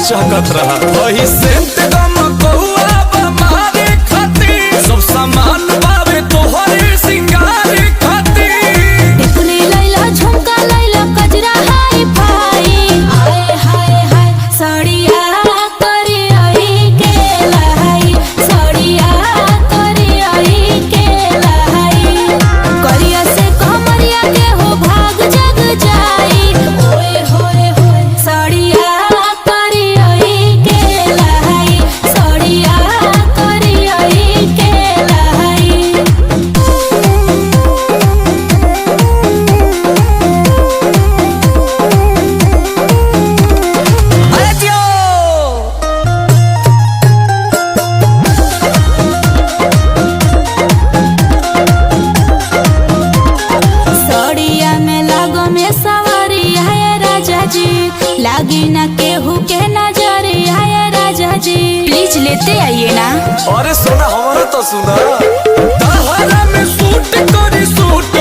चहकत रहा वही सेंट गम कौआ बमारे खातिर सब सामान बावे तोहरे सिंगार खातिर टिकुली लैला झुमका लैला कजरा हाय फाई हाय हाय हाय साड़िया करी आई के लाई साड़िया करी आई के लाई करिया से कमरिया के हो भाग जग जाई ओए होए होए साड़िया करी आई के लाई साड़िया करी आई के लाई। साड़िया में लागो में सवारी है राजा जी लागी ना केहू के नजरी है राजा जी प्लीज लेते आइए ना। अरे सुना हमारा तो सुना तहरा में सूट करी सूट